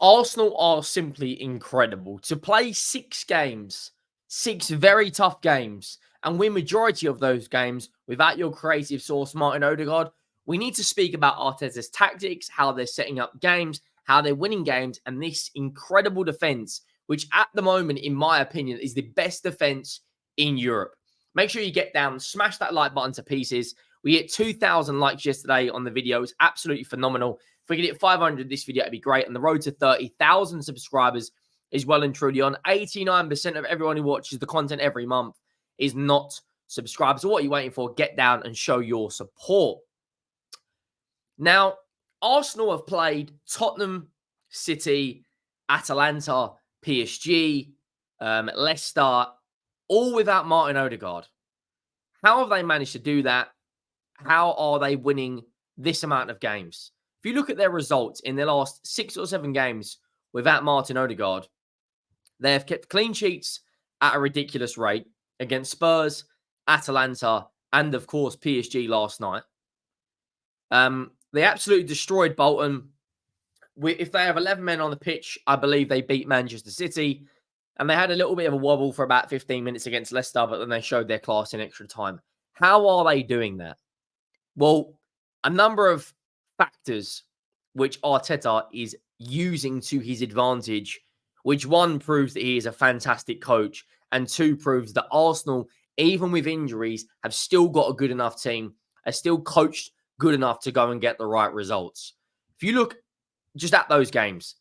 Arsenal are simply incredible. To play 6 games, 6 very tough games, and win majority of those games without your creative source, Martin Ødegaard, we need to speak about Arteta's tactics, how they're setting up games, how they're winning games, and this incredible defense, which at the moment, in my opinion, is the best defense in Europe. Make sure you get down, smash that like button to pieces. We hit 2,000 likes yesterday on the video. It's absolutely phenomenal. If we can hit 500 this video, it'd be great. And the road to 30,000 subscribers is well and truly on. 89% of everyone who watches the content every month is not subscribed. So what are you waiting for? Get down and show your support. Now, Arsenal have played Tottenham, City, Atalanta, PSG, Leicester, all without Martin Ødegaard. How have they managed to do that? How are they winning this amount of games? If you look at their results in their last 6 or 7 games without Martin Ødegaard, they have kept clean sheets at a ridiculous rate against Spurs, Atalanta, and of course PSG last night. They absolutely destroyed Bolton. If they have 11 men on the pitch, I believe they beat Manchester City. And they had a little bit of a wobble for about 15 minutes against Leicester, but then they showed their class in extra time. How are they doing that? Well, a number of factors which Arteta is using to his advantage, which one proves that he is a fantastic coach, and 2 proves that Arsenal, even with injuries, have still got a good enough team, are still coached good enough to go and get the right results. If you look just at those games,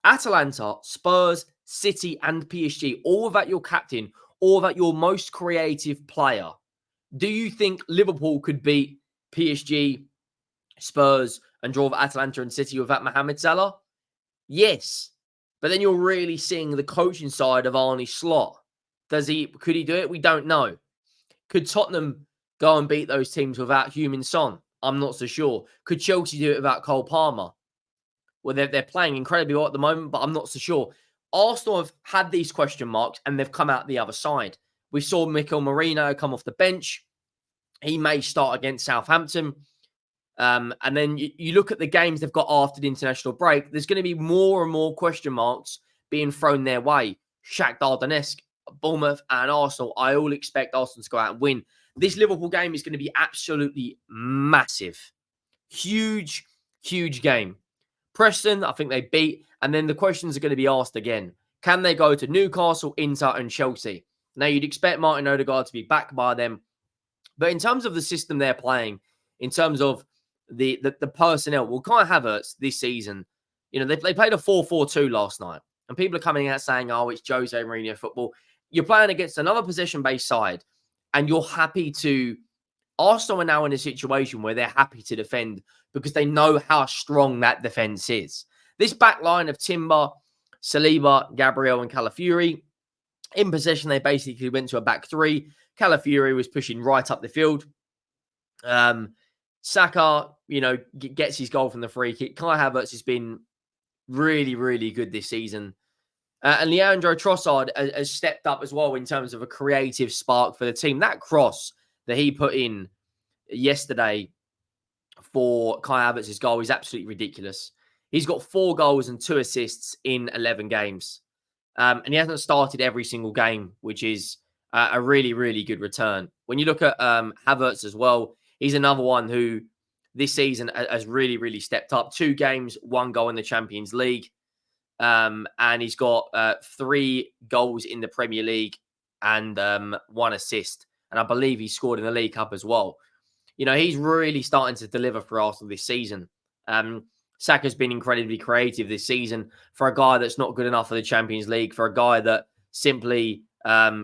Atalanta, Spurs, City, and PSG, all without your captain, all without your most creative player. Do you think Liverpool could beat PSG, Spurs, and draw with Atalanta and City without Mohamed Salah? Yes. But then you're really seeing the coaching side of Arne Slot. Could he do it? We don't know. Could Tottenham go and beat those teams without Heung-min Son? I'm not so sure. Could Chelsea do it without Cole Palmer? Well, they're playing incredibly well at the moment, but I'm not so sure. Arsenal have had these question marks, and they've come out the other side. We saw Mikel Merino come off the bench. He may start against Southampton. And then you look at the games they've got after the international break, there's going to be more and more question marks being thrown their way. Shakhtar Donetsk, Bournemouth, and Arsenal. I all expect Arsenal to go out and win. This Liverpool game is going to be absolutely massive. Huge, huge game. Preston, I think they beat. And then the questions are going to be asked again. Can they go to Newcastle, Inter, and Chelsea? Now, you'd expect Martin Ødegaard to be back by them. But in terms of the system they're playing, in terms of the personnel, well, Kai Havertz this season, they played a 4-4-2 last night. And people are coming out saying, oh, it's Jose Mourinho football. You're playing against another possession-based side, and you're happy to... Arsenal are now in a situation where they're happy to defend because they know how strong that defense is. This back line of Timber, Saliba, Gabriel, and Calafiori, in possession, they basically went to a back 3. Calafiori was pushing right up the field. Saka, gets his goal from the free kick. Kai Havertz has been really, really good this season. And Leandro Trossard has stepped up as well in terms of a creative spark for the team. That cross that he put in yesterday for Kai Havertz's goal is absolutely ridiculous. He's got 4 goals and 2 assists in 11 games. And he hasn't started every single game, which is a really, really good return. When you look at Havertz as well, he's another one who this season has really, really stepped up. 2 games, 1 goal in the Champions League. And he's got 3 goals in the Premier League and 1 assist. And I believe he scored in the League Cup as well. He's really starting to deliver for Arsenal this season. Saka's been incredibly creative this season for a guy that's not good enough for the Champions League, for a guy that simply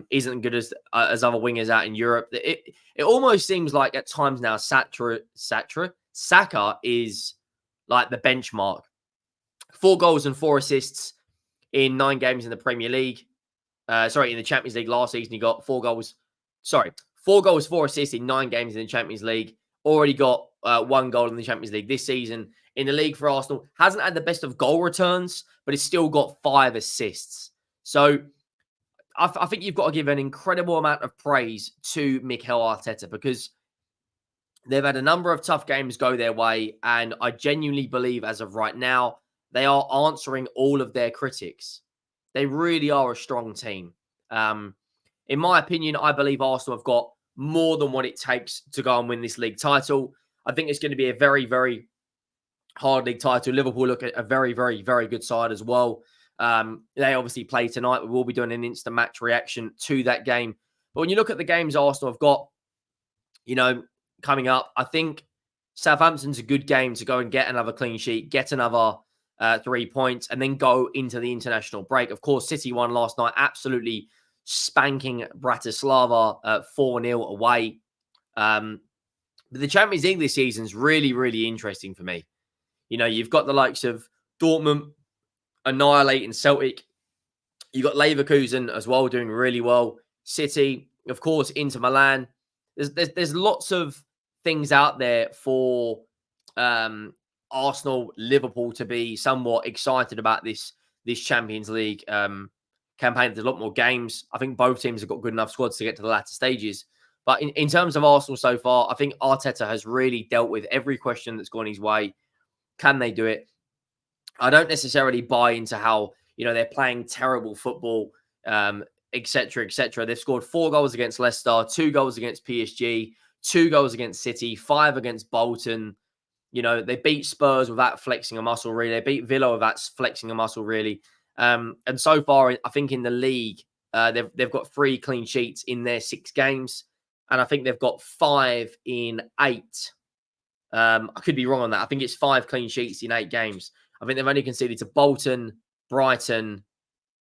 isn't good as other wingers out in Europe. It almost seems like at times now Saka is like the benchmark. 4 goals and 4 assists in 9 games in the Premier League. In the Champions League last season, he got 4 goals. 4 goals, 4 assists in 9 games in the Champions League. Already got 1 goal in the Champions League this season. In the league for Arsenal, hasn't had the best of goal returns, but he's still got 5 assists. So I think you've got to give an incredible amount of praise to Mikel Arteta because they've had a number of tough games go their way. And I genuinely believe as of right now, they are answering all of their critics. They really are a strong team. In my opinion, I believe Arsenal have got more than what it takes to go and win this league title. I think it's going to be a very, very hard league title. Liverpool look at a very, very, very good side as well. They obviously play tonight. We will be doing an instant match reaction to that game. But when you look at the games Arsenal have got, coming up, I think Southampton's a good game to go and get another clean sheet, get another 3 points, and then go into the international break. Of course, City won last night, absolutely spanking Bratislava 4-0 away. But the Champions League this season is really, really interesting for me. You've got the likes of Dortmund annihilating Celtic. You've got Leverkusen as well doing really well. City, of course, Inter Milan. There's lots of things out there for Arsenal, Liverpool to be somewhat excited about this Champions League campaign. There's a lot more games. I think both teams have got good enough squads to get to the latter stages. But in terms of Arsenal so far, I think Arteta has really dealt with every question that's gone his way. Can they do it? I don't necessarily buy into how, they're playing terrible football, etc., etc. They've scored 4 goals against Leicester, 2 goals against PSG, 2 goals against City, 5 against Bolton. They beat Spurs without flexing a muscle, really. They beat Villa without flexing a muscle, really. And so far, I think in the league, they've got 3 clean sheets in their 6 games. And I think they've got 5 in 8. I could be wrong on that. I think it's 5 clean sheets in 8 games. I think they've only conceded to Bolton, Brighton,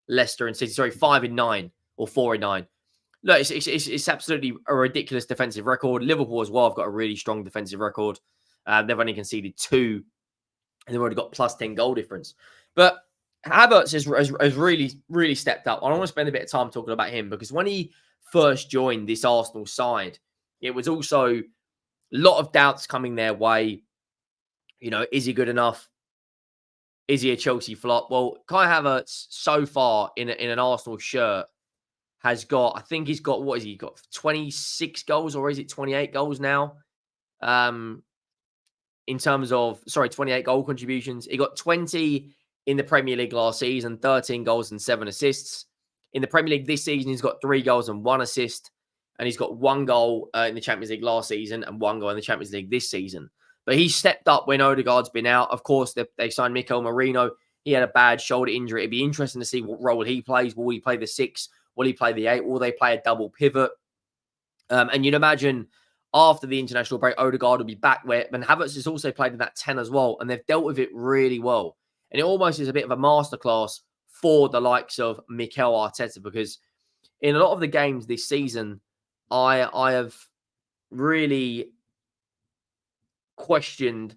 Leicester, and City. Sorry, 5 in 9 or 4 in 9. Look, it's absolutely a ridiculous defensive record. Liverpool as well have got a really strong defensive record. They've only conceded 2, and they've already got plus 10 goal difference. But Havertz has really, really stepped up. I want to spend a bit of time talking about him because when he first joined this Arsenal side, it was also a lot of doubts coming their way. Is he good enough? Is he a Chelsea flop? Well, Kai Havertz so far in an Arsenal shirt has got, I think he's got, what has he got? 26 goals or is it 28 goals now? In terms of, 28 goal contributions. He got 20 in the Premier League last season, 13 goals and 7 assists. In the Premier League this season, he's got 3 goals and 1 assist. And he's got 1 goal in the Champions League last season and 1 goal in the Champions League this season. But he stepped up when Ødegaard's been out. Of course, they signed Mikel Merino. He had a bad shoulder injury. It'd be interesting to see what role he plays. Will he play the 6? Will he play the 8? Will they play a double pivot? And you'd imagine after the international break, Ødegaard will be back where Havertz has also played in that 10 as well. And they've dealt with it really well. And it almost is a bit of a masterclass for the likes of Mikel Arteta because in a lot of the games this season, I have really questioned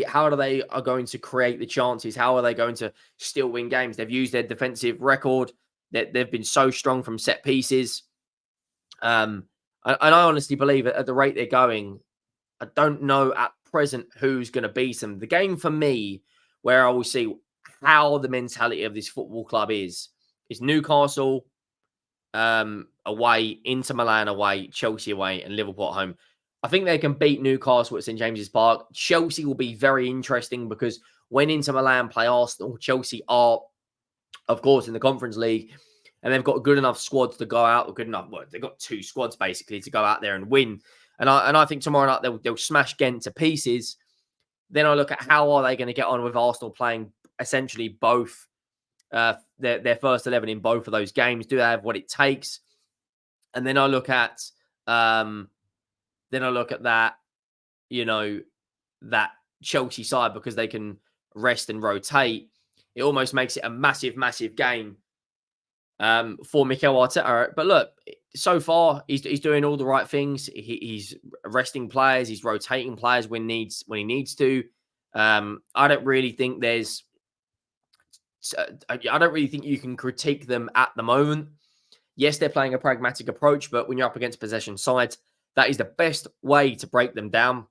how are they going to create the chances? How are they going to still win games? They've used their defensive record. They've been so strong from set pieces. And I honestly believe at the rate they're going, I don't know at present who's going to beat them. The game for me, where I will see how the mentality of this football club is Newcastle away, Inter Milan away, Chelsea away, and Liverpool at home. I think they can beat Newcastle at St James's Park. Chelsea will be very interesting because when Inter Milan play Arsenal, Chelsea are, of course, in the Conference League, and they've got good enough squads to go out. They've got 2 squads basically to go out there and win. And I think tomorrow night they'll smash Ghent to pieces. Then I look at how are they going to get on with Arsenal playing essentially both their first 11 in both of those games. Do they have what it takes? And then I look at that, that Chelsea side because they can rest and rotate. It almost makes it a massive, massive game for Mikel Arteta. But look, so far he's doing all the right things. He's resting players. He's rotating players when he needs to. I don't really think you can critique them at the moment. Yes, they're playing a pragmatic approach, but when you're up against possession sides, that is the best way to break them down.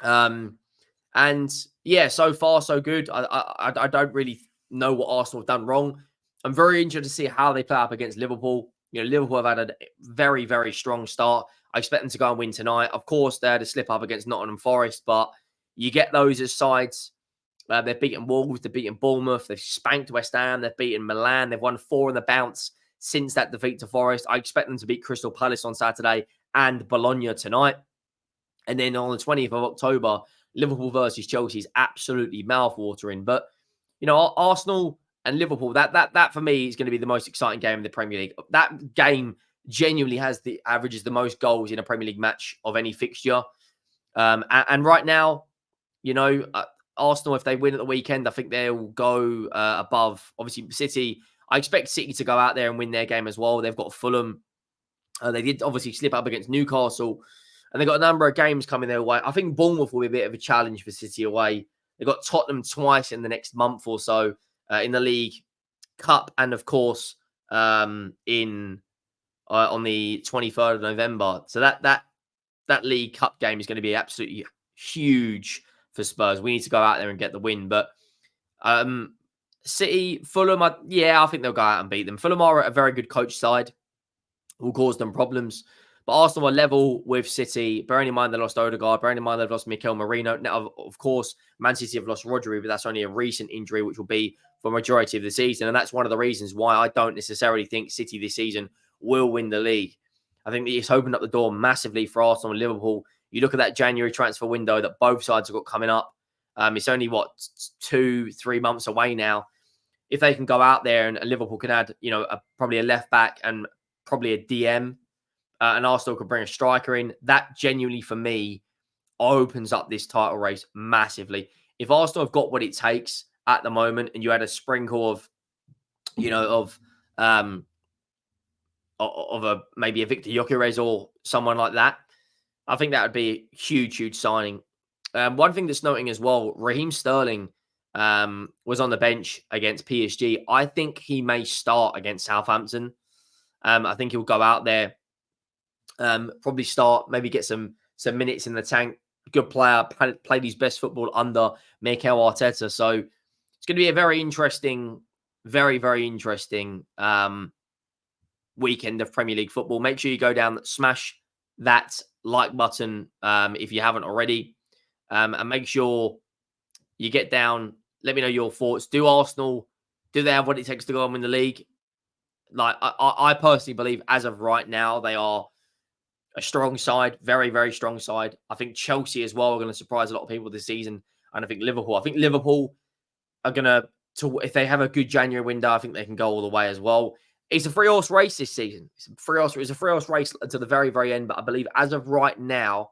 And yeah, so far so good. I don't really know what Arsenal have done wrong. I'm very interested to see how they play up against Liverpool. Liverpool have had a very, very strong start. I expect them to go and win tonight. Of course, they had a slip up against Nottingham Forest, but you get those as sides They've beaten Wolves, they've beaten Bournemouth, they've spanked West Ham, they've beaten Milan, they've won 4 in the bounce since that defeat to Forest. I expect them to beat Crystal Palace on Saturday and Bologna tonight. And then on the 20th of October, Liverpool versus Chelsea is absolutely mouth-watering. But, Arsenal and Liverpool, that for me is going to be the most exciting game in the Premier League. That game genuinely averages the most goals in a Premier League match of any fixture. And right now, Arsenal, if they win at the weekend, I think they'll go above. Obviously, City, I expect City to go out there and win their game as well. They've got Fulham. They did obviously slip up against Newcastle. And they've got a number of games coming their way. I think Bournemouth will be a bit of a challenge for City away. They've got Tottenham twice in the next month or so in the League Cup. And, of course, on the 23rd of November. So that League Cup game is going to be absolutely huge for Spurs. We need to go out there and get the win. But City, Fulham, I think they'll go out and beat them. Fulham are a very good coach side. Will cause them problems. But Arsenal are level with City. Bearing in mind they lost Ødegaard. Bearing in mind they've lost Mikel Merino. Now, of course, Man City have lost Rodri, but that's only a recent injury, which will be for a majority of the season. And that's one of the reasons why I don't necessarily think City this season will win the league. I think that it's opened up the door massively for Arsenal and Liverpool. You look at that January transfer window that both sides have got coming up. It's only, 2-3 months away now. If they can go out there and Liverpool can add, probably a left back and probably a DM, and Arsenal could bring a striker in, that genuinely, for me, opens up this title race massively. If Arsenal have got what it takes at the moment, and you had a sprinkle of, maybe a Victor Gyökeres or someone like that, I think that would be a huge, huge signing. One thing that's noting as well, Raheem Sterling was on the bench against PSG. I think he may start against Southampton. I think he'll go out there, probably start, maybe get some minutes in the tank. Good player, played his best football under Mikel Arteta. So it's going to be a very interesting, very, very interesting weekend of Premier League football. Make sure you go down, smash that like button if you haven't already. And make sure you get down. Let me know your thoughts. Do Arsenal, do they have what it takes to go and win the league? I personally believe as of right now, they are a strong side, very, very strong side. I think Chelsea as well are going to surprise a lot of people this season. And I think Liverpool are going to, if they have a good January window, I think they can go all the way as well. It's a three-horse race this season. It's a three-horse race to the very, very end. But I believe as of right now,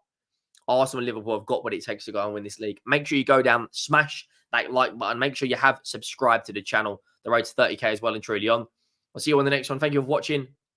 Arsenal and Liverpool have got what it takes to go and win this league. Make sure you go down, smash that like button. Make sure you have subscribed to the channel. The road to 30K is well and truly on. I'll see you on the next one. Thank you for watching.